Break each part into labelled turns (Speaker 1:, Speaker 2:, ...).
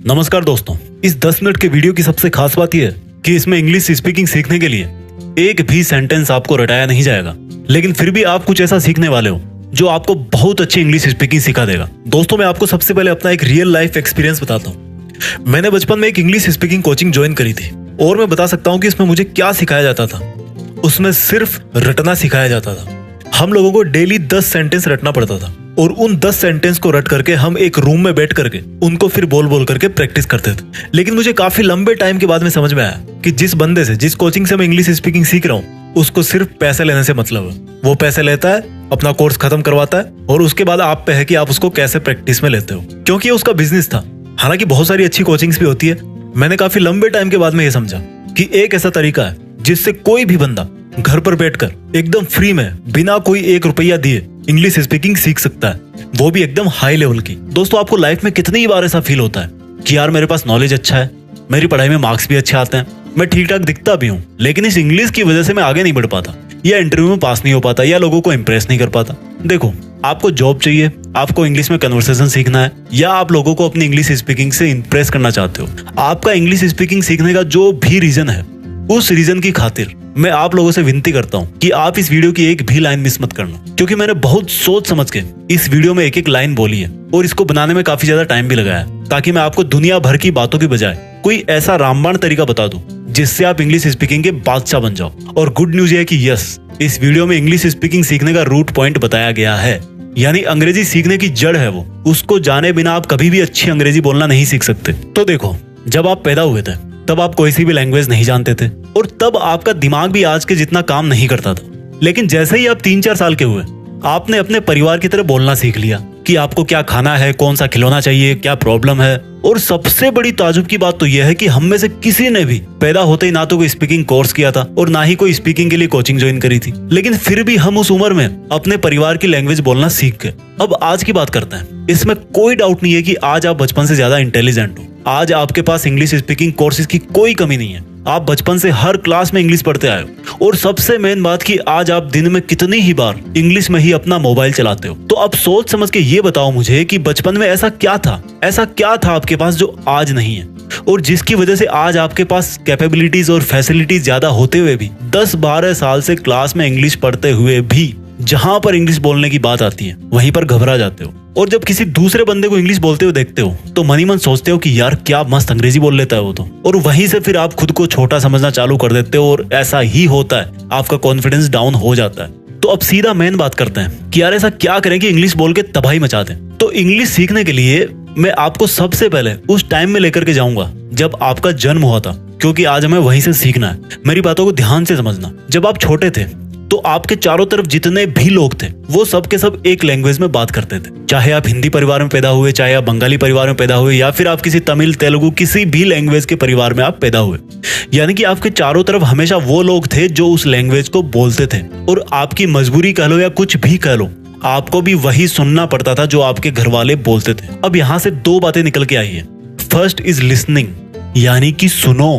Speaker 1: नमस्कार दोस्तों, इस 10 मिनट के वीडियो की सबसे खास बात यह है कि इसमें इंग्लिश स्पीकिंग सीखने के लिए एक भी सेंटेंस आपको रटाया नहीं जाएगा, लेकिन फिर भी आप कुछ ऐसा सीखने वाले हो जो आपको बहुत अच्छी इंग्लिश स्पीकिंग सिखा देगा। दोस्तों, मैं आपको सबसे पहले अपना एक रियल लाइफ एक्सपीरियंस बताता हूँ। मैंने बचपन में एक इंग्लिश स्पीकिंग कोचिंग ज्वाइन करी थी और मैं बता सकता हूँ कि इसमें मुझे क्या सिखाया जाता था। उसमें सिर्फ रटना सिखाया जाता था। हम लोगों को डेली 10 सेंटेंस रटना पड़ता था और उन 10 सेंटेंस को रट करके हम एक रूम में बैठ करके उनको फिर बोल बोल करके प्रैक्टिस करते थे। लेकिन मुझे काफी लंबे टाइम के बाद में समझ में आया कि जिस बंदे से, जिस कोचिंग से मैं इंग्लिश स्पीकिंग सीख रहा हूँ, उसको सिर्फ पैसे लेने से मतलब है। वो पैसे लेता है, अपना कोर्स खत्म करवाता है और उसके बाद आप पे है कि आप उसको कैसे प्रैक्टिस में लेते हो, क्योंकि ये उसका बिजनेस था। हालांकि बहुत सारी अच्छी कोचिंग्स भी होती है। मैंने काफी लंबे टाइम के बाद में ये समझा कि एक ऐसा तरीका है जिससे कोई भी बंदा घर पर बैठकर एकदम फ्री में बिना कोई 1 रुपया दिए इंग्लिश स्पीकिंग सीख सकता है, वो भी एकदम हाई लेवल की। दोस्तों, आपको लाइफ में कितनी बार ऐसा फील होता है कि यार मेरे पास नॉलेज अच्छा है, मेरी पढ़ाई में मार्क्स भी अच्छे आते हैं, मैं ठीक ठाक दिखता भी हूँ, लेकिन इस इंग्लिश की वजह से मैं आगे नहीं बढ़ पाता, या इंटरव्यू में पास नहीं हो पाता, या लोगों को इंप्रेस नहीं कर पाता। देखो, आपको जॉब चाहिए, आपको इंग्लिश में कन्वर्सेशन सीखना है, या आप लोगों को अपनी इंग्लिश स्पीकिंग से इंप्रेस करना चाहते हो, आपका इंग्लिश स्पीकिंग सीखने का जो भी रीजन है, उस रीजन की खातिर मैं आप लोगों से विनती करता हूं कि आप इस वीडियो की एक भी लाइन मिस मत करना, क्योंकि मैंने बहुत सोच समझ के इस वीडियो में एक एक लाइन बोली है और इसको बनाने में काफी ज्यादा टाइम भी लगाया है, ताकि मैं आपको दुनिया भर की बातों की बजाय कोई ऐसा रामबाण तरीका बता दूं जिससे आप इंग्लिश स्पीकिंग के बादशाह बन जाओ। और गुड न्यूज है कि यस, इस वीडियो में इंग्लिश स्पीकिंग सीखने का रूट पॉइंट बताया गया है, यानी अंग्रेजी सीखने की जड़ है वो। उसको जाने बिना आप कभी भी अच्छी अंग्रेजी बोलना नहीं सीख सकते। तो देखो, जब आप पैदा हुए थे तब आप कोई सी भी लैंग्वेज नहीं जानते थे और तब आपका दिमाग भी आज के जितना काम नहीं करता था। लेकिन जैसे ही आप 3-4 साल के हुए, आपने अपने परिवार की तरह बोलना सीख लिया कि आपको क्या खाना है, कौन सा खिलौना चाहिए, क्या प्रॉब्लम है। और सबसे बड़ी ताजुब की बात तो यह है कि हम में से किसी ने भी पैदा होते ही ना तो कोई स्पीकिंग कोर्स किया था और ना ही कोई स्पीकिंग के लिए कोचिंग ज्वाइन करी थी, लेकिन फिर भी हम उस उम्र में अपने परिवार की लैंग्वेज बोलना सीख गए। अब आज की बात करते हैं। इसमें कोई डाउट नहीं है कि आज आप बचपन से ज्यादा इंटेलिजेंट हो। आज आपके पास इंग्लिश स्पीकिंग कोर्सेज की कोई कमी नहीं है। आप बचपन से हर क्लास में इंग्लिश पढ़ते आए हो। और सबसे मेन बात कि आज आप दिन में कितनी ही बार इंग्लिश में ही अपना मोबाइल चलाते हो। तो अब सोच समझ के ये बताओ मुझे कि बचपन में ऐसा क्या था आपके पास जो आज नहीं है, और जिसकी वजह से आज आपके पास कैपेबिलिटीज और फैसिलिटीज ज्यादा होते हुए भी 10-12 साल से क्लास में इंग्लिश पढ़ते हुए भी जहां पर इंग्लिश बोलने की बात आती है वहीं पर घबरा जाते हो। और जब किसी दूसरे बंदे को इंग्लिश बोलते हुए देखते हो तो मन ही मन सोचते हो कि यार क्या मस्त अंग्रेजी बोल लेता है वो तो, और वहीं से फिर आप खुद को छोटा समझना चालू कर देते हो और ऐसा ही होता है, आपका कॉन्फिडेंस डाउन हो जाता है। तो अब सीधा मेन बात करते हैं कि यार ऐसा क्या करें कि इंग्लिश बोल के तबाही मचा दें। तो इंग्लिश सीखने के लिए मैं आपको सबसे पहले उस टाइम में लेकर के जाऊंगा जब आपका जन्म हुआ था, क्योंकि आज हमें वहीं से सीखना है। मेरी बातों को ध्यान से समझना। जब आप छोटे थे तो आपके चारों तरफ जितने भी लोग थे वो सब के सब एक लैंग्वेज में बात करते थे। चाहे आप हिंदी परिवार में पैदा हुए, चाहे आप बंगाली परिवार में पैदा हुए, या फिर आप किसी तमिल, तेलुगु, किसी भी लैंग्वेज के परिवार में आप पैदा हुए, यानी कि आपके चारों तरफ हमेशा वो लोग थे जो उस लैंग्वेज को बोलते थे। और आपकी मजबूरी कह लो या कुछ भी कह लो, आपको भी वही सुनना पड़ता था जो आपके घर वाले बोलते थे। अब यहाँ से 2 बातें निकल के आई है। फर्स्ट इज लिसनिंग, यानी कि सुनो।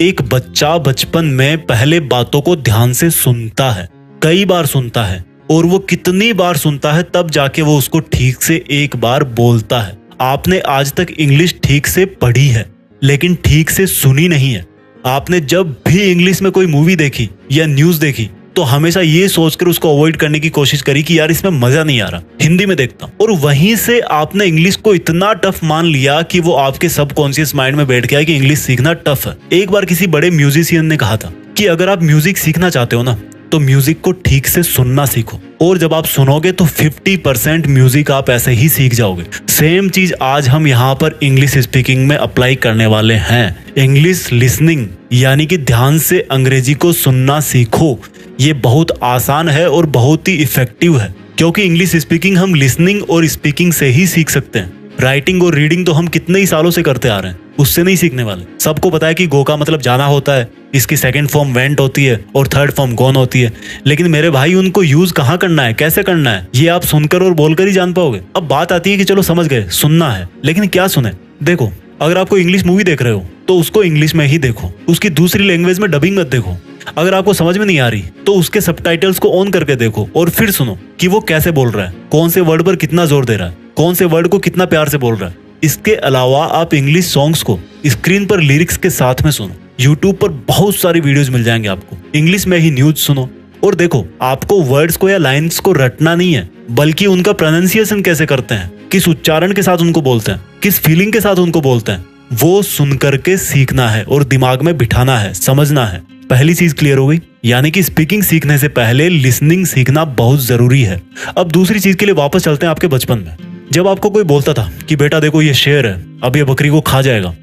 Speaker 1: एक बच्चा बचपन में पहले बातों को ध्यान से सुनता है, कई बार सुनता है, और वो कितनी बार सुनता है तब जाके वो उसको ठीक से एक बार बोलता है। आपने आज तक इंग्लिश ठीक से पढ़ी है लेकिन ठीक से सुनी नहीं है। आपने जब भी इंग्लिश में कोई मूवी देखी या न्यूज देखी तो हमेशा ये सोचकर उसको अवॉइड करने की कोशिश करी कि यार इसमें मजा नहीं आ रहा, हिंदी में देखता हूं। और वहीं से आपने इंग्लिश को इतना टफ मान लिया कि वो आपके सबकॉन्शियस माइंड में बैठ गया कि इंग्लिश सीखना टफ है। एक बार किसी बड़े म्यूजिशियन ने कहा था कि अगर आप म्यूजिक सीखना चाहते हो ना तो म्यूजिक को ठीक से सुनना सीखो, और जब आप सुनोगे तो 50% म्यूजिक आप ऐसे ही सीख जाओगे। सेम चीज आज हम यहाँ पर इंग्लिश स्पीकिंग में अप्लाई करने वाले हैं। इंग्लिश लिसनिंग, यानी कि ध्यान से अंग्रेजी को सुनना सीखो। ये बहुत आसान है और बहुत ही इफेक्टिव है, क्योंकि इंग्लिश स्पीकिंग हम लिसनिंग और स्पीकिंग से ही सीख सकते हैं। राइटिंग और रीडिंग तो हम कितने ही सालों से करते आ रहे हैं, उससे नहीं सीखने वाले। सबको पता है कि गो का मतलब जाना होता है, इसकी सेकंड फॉर्म वेंट होती है और थर्ड फॉर्म गॉन होती है, लेकिन मेरे भाई उनको यूज कहाँ करना है, कैसे करना है, ये आप सुनकर और बोलकर ही जान पाओगे। अब बात आती है कि चलो समझ गए, सुनना है, लेकिन क्या सुने। देखो, अगर आपको इंग्लिश मूवी देख रहे हो तो उसको इंग्लिश में ही देखो, उसकी दूसरी लैंग्वेज में डबिंग मत देखो। अगर आपको समझ में नहीं आ रही तो उसके सबटाइटल्स को ऑन करके देखो और फिर सुनो कि वो कैसे बोल रहा है, कौन से वर्ड पर कितना जोर दे रहा है, कौन से वर्ड को कितना प्यार से बोल रहा है। इसके अलावा आप इंग्लिश सॉन्ग्स को स्क्रीन पर लिरिक्स के साथ में सुनो। यूट्यूब पर बहुत सारी वीडियोस मिल जाएंगे आपको। इंग्लिश में ही न्यूज सुनो और देखो, आपको वर्ड्स को या लाइंस को रटना नहीं है, बल्कि उनका प्रोनाउंसिएशन कैसे करते हैं, किस उच्चारण के साथ उनको बोलते हैं, किस फीलिंग के साथ उनको बोलते हैं, वो सुन करके सीखना है और दिमाग में बिठाना है, समझना है। पहली चीज क्लियर हो गई, यानी कि स्पीकिंग सीखने से पहले लिसनिंग सीखना बहुत जरूरी है। अब दूसरी चीज के लिए वापस चलते हैं आपके बचपन में। जब आपको कोई बोलता था कि बेटा देखो ये शेर है, अब ये बकरी को खा जाएगा,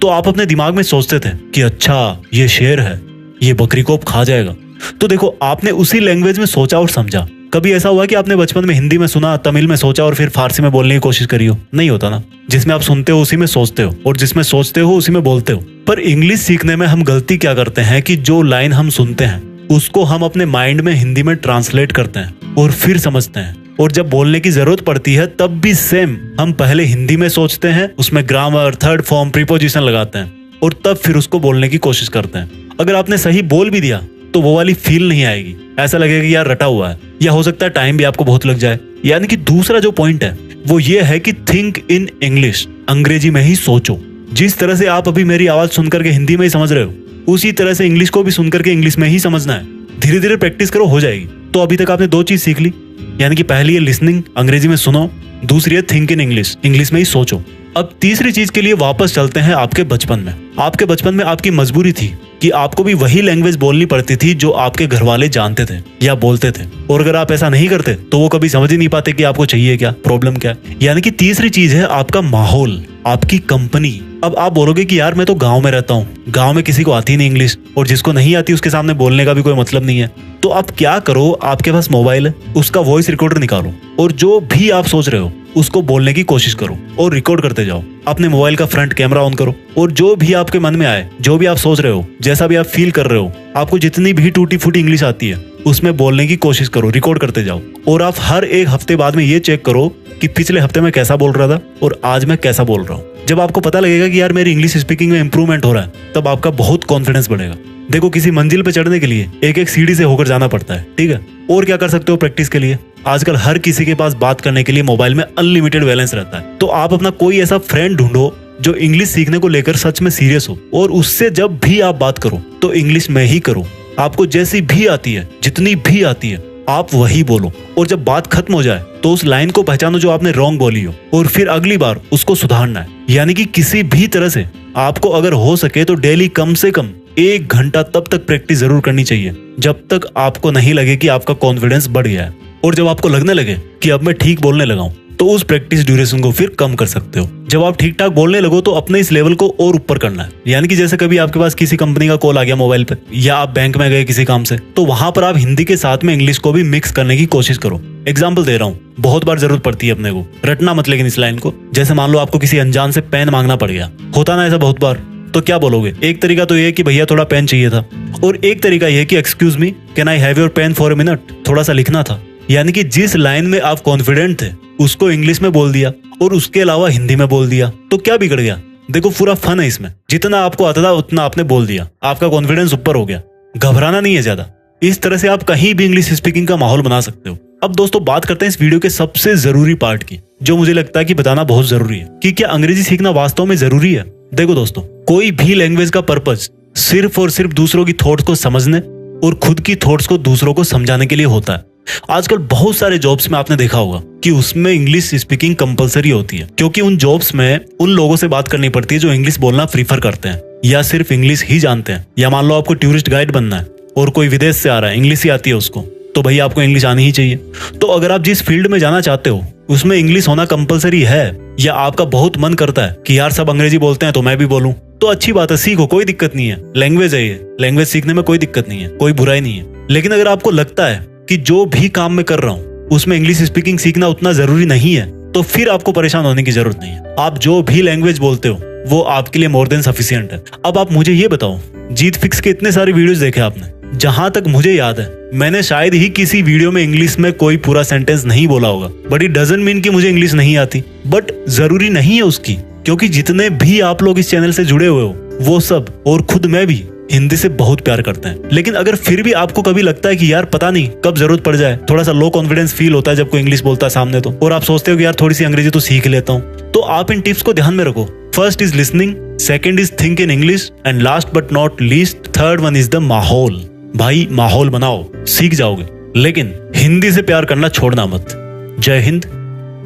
Speaker 1: तो आप अपने दिमाग में सोचते थे कि अच्छा ये शेर है, ये बकरी को अब खा जाएगा। तो देखो, आपने उसी लैंग्वेज में सोचा और समझा। कभी ऐसा हुआ कि आपने बचपन में हिंदी में सुना, तमिल में सोचा और फिर फारसी में बोलने की कोशिश करी हो? नहीं होता ना। जिसमें आप सुनते हो उसी में सोचते हो और जिसमें सोचते हो उसी में बोलते हो। पर इंग्लिश सीखने में हम गलती क्या करते हैं कि जो लाइन हम सुनते हैं उसको हम अपने माइंड में हिंदी में ट्रांसलेट करते हैं और फिर समझते हैं, और जब बोलने की जरूरत पड़ती है तब भी सेम हम पहले हिंदी में सोचते हैं, उसमें ग्रामर, थर्ड फॉर्म, प्रीपोजिशन लगाते हैं और तब फिर उसको बोलने की कोशिश करते हैं। अगर आपने सही बोल भी दिया तो वो वाली फील नहीं आएगी, ऐसा लगेगा कि यार रटा हुआ है, या हो सकता है टाइम भी आपको बहुत लग जाए। यानी कि दूसरा जो पॉइंट है वो ये है कि थिंक इन इंग्लिश, अंग्रेजी में ही सोचो। जिस तरह से आप अभी मेरी आवाज सुनकर के हिंदी में ही समझ रहे हो, उसी तरह से इंग्लिश को भी सुनकर के इंग्लिश में ही समझना है। धीरे धीरे प्रैक्टिस करो, हो जाएगी। तो अभी तक आपने दो चीज सीख ली, यानी कि पहली है लिसनिंग, अंग्रेजी में सुनो, दूसरी है थिंक इन इंग्लिश, इंग्लिश में ही सोचो। अब तीसरी चीज के लिए वापस चलते हैं आपके बचपन में। आपके बचपन में आपकी मजबूरी थी कि आपको भी वही लैंग्वेज बोलनी पड़ती थी जो आपके घर वाले जानते थे या बोलते थे, और अगर आप ऐसा नहीं करते तो वो कभी समझ ही नहीं पाते कि आपको चाहिए क्या, प्रॉब्लम क्या। यानी कि तीसरी चीज है आपका माहौल, आपकी कंपनी। अब आप बोलोगे कि यार मैं तो गांव में रहता हूँ, गांव में किसी को आती नहीं इंग्लिश, और जिसको नहीं आती उसके सामने बोलने का भी कोई मतलब नहीं है। तो आप क्या करो, आपके पास मोबाइल है, उसका वॉइस रिकॉर्डर निकालो और जो भी आप सोच रहे हो उसको बोलने की कोशिश करो और रिकॉर्ड करते जाओ। अपने मोबाइल का फ्रंट कैमरा ऑन करो और जो भी आपके मन में आए, जो भी आप सोच रहे हो, जैसा भी आप फील कर रहे हो, आपको जितनी भी टूटी फूटी इंग्लिश आती है उसमें बोलने की कोशिश करो, रिकॉर्ड करते जाओ। और आप हर एक हफ्ते बाद में ये चेक करो कि पिछले हफ्ते में कैसा बोल रहा था और आज मैं कैसा बोल रहा हूँ। जब आपको पता लगेगा कि यार मेरी इंग्लिश स्पीकिंग में इंप्रूवमेंट हो रहा है, तब आपका बहुत कॉन्फिडेंस बढ़ेगा। देखो, किसी मंजिल पे चढ़ने के लिए एक एक सीढ़ी से होकर जाना पड़ता है, ठीक है। और क्या कर सकते हो प्रैक्टिस के लिए? आजकल हर किसी के पास बात करने के लिए मोबाइल में अनलिमिटेड बैलेंस रहता है, तो आप अपना कोई ऐसा फ्रेंड ढूंढो जो इंग्लिश सीखने को लेकर सच में सीरियस हो, और उससे जब भी आप बात करो तो इंग्लिश में ही करो। आपको जैसी भी आती है, जितनी भी आती है, आप वही बोलो। और जब बात खत्म हो जाए तो उस लाइन को पहचानो जो आपने रॉन्ग बोली हो, और फिर अगली बार उसको सुधारना है। यानी कि किसी भी तरह से आपको अगर हो सके तो डेली कम से कम 1 घंटा तब तक प्रैक्टिस जरूर करनी चाहिए, जब तक आपको नहीं लगे कि आपका कॉन्फिडेंस बढ़ गया है। और जब आपको लगने लगे कि अब मैं ठीक बोलने लगा हूं, तो उस प्रैक्टिस ड्यूरेशन को फिर कम कर सकते हो। जब आप ठीक ठाक बोलने लगो तो अपने इस लेवल को और ऊपर करना है। यानी कि जैसे कभी आपके पास किसी कंपनी का कॉल आ गया मोबाइल पे, या आप बैंक में गए किसी काम से, तो वहां पर आप हिंदी के साथ में इंग्लिश को भी मिक्स करने की कोशिश करो। एग्जाम्पल दे रहा हूँ, बहुत बार जरूरत पड़ती है अपने को, रटना मत लेकिन इस लाइन को। जैसे मान लो आपको किसी अनजान से पेन मांगना पड़ गया, होता ना ऐसा बहुत बार, तो क्या बोलोगे? एक तरीका तो ये कि भैया थोड़ा पेन चाहिए था, और एक तरीका ये कि excuse me, can I have your pen for a minute, थोड़ा सा लिखना था। यानी कि जिस लाइन में आप कॉन्फिडेंट थे उसको इंग्लिश में बोल दिया और उसके अलावा हिंदी में बोल दिया, तो क्या बिगड़ गया? देखो, पूरा फन है इसमें। जितना आपको आता था उतना आपने बोल दिया, आपका कॉन्फिडेंस ऊपर हो गया। घबराना नहीं है ज्यादा। इस तरह से आप कहीं भी इंग्लिश स्पीकिंग का माहौल बना सकते हो। अब दोस्तों, बात करते हैं इस वीडियो के सबसे जरूरी पार्ट की, जो मुझे लगता है कि बताना बहुत जरूरी है, कि क्या अंग्रेजी सीखना वास्तव में जरूरी है। देखो दोस्तों, कोई भी लैंग्वेज का पर्पस सिर्फ और सिर्फ दूसरों की थॉट्स को समझने और खुद की थॉट्स को दूसरों को समझाने के लिए होता है। आजकल बहुत सारे जॉब्स में आपने देखा होगा कि उसमें इंग्लिश स्पीकिंग कंपलसरी होती है, क्योंकि उन जॉब्स में उन लोगों से बात करनी पड़ती है जो इंग्लिश बोलना प्रीफर करते हैं या सिर्फ इंग्लिश ही जानते हैं। या मान लो आपको टूरिस्ट गाइड बनना है और कोई विदेश से आ रहा है, इंग्लिश ही आती है उसको, तो भैया आपको इंग्लिश आनी ही चाहिए। तो अगर आप जिस फील्ड में जाना चाहते हो उसमें इंग्लिश होना कंपलसरी है, या आपका बहुत मन करता है कि यार सब अंग्रेजी बोलते हैं तो मैं भी बोलूं, तो अच्छी बात है, सीखो, कोई दिक्कत नहीं है। लैंग्वेज है ये, लैंग्वेज सीखने में कोई दिक्कत नहीं है, कोई बुराई नहीं है। लेकिन अगर आपको लगता है कि जो भी काम मैं कर रहा हूँ उसमें इंग्लिश स्पीकिंग सीखना उतना जरूरी नहीं है, तो फिर आपको परेशान होने की जरूरत नहीं है। आप जो भी लैंग्वेज बोलते हो वो आपके लिए मोर देन सफिशिएंट है। अब आप मुझे ये बताओ, जीत फिक्स के इतने सारे वीडियोस देखे आपने, जहां तक मुझे याद है मैंने शायद ही किसी वीडियो में इंग्लिश में कोई पूरा सेंटेंस नहीं बोला होगा। बट इट डजंट मीन कि मुझे इंग्लिश नहीं आती, बट जरूरी नहीं है उसकी, क्योंकि जितने भी आप लोग इस चैनल से जुड़े हुए हो वो सब और खुद मैं भी हिंदी से बहुत प्यार करते हैं। लेकिन अगर फिर भी आपको कभी लगता है कि यार पता नहीं कब जरूरत पड़ जाए, थोड़ा सा लो कॉन्फिडेंस फील होता है जब कोई इंग्लिश बोलता है सामने तो, और आप सोचते हो कि यार थोड़ी सी अंग्रेजी तो सीख लेता हूँ, तो आप इन टिप्स को ध्यान में रखो। First is listening, second is think in English, and last but not least third one is the माहौल। भाई माहौल बनाओ, सीख जाओगे, लेकिन हिंदी से प्यार करना छोड़ना मत। जय हिंद,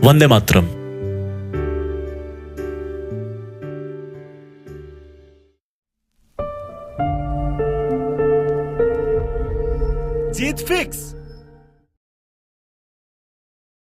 Speaker 1: वंदे मातरम।
Speaker 2: जीत फिक्स।